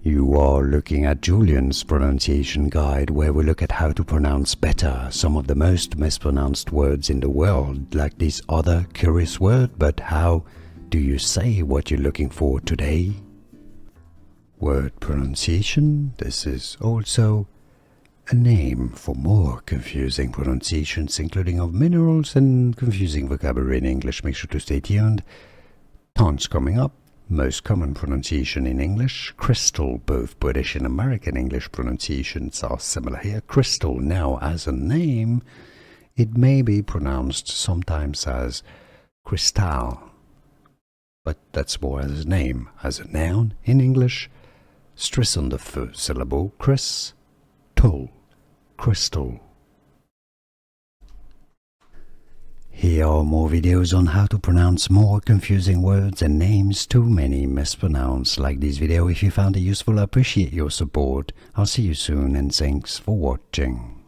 You are looking at Julian's pronunciation guide, where we look at how to pronounce better some of the most mispronounced words in the world, like this other curious word. But how do you say what you're looking for today? Word pronunciation. This is also a name for more confusing pronunciations, including of minerals and confusing vocabulary in English. Make sure to stay tuned. Tons coming up. Most common pronunciation in English, crystal. Both British and American English pronunciations are similar here. Crystal, now as a name, it may be pronounced sometimes as cristal, but that's more as a name. As a noun in English, stress on the first syllable, crystal, crystal. Here are more videos on how to pronounce more confusing words and names too many mispronounced. Like this video if you found it useful. I appreciate your support. I'll see you soon and thanks for watching.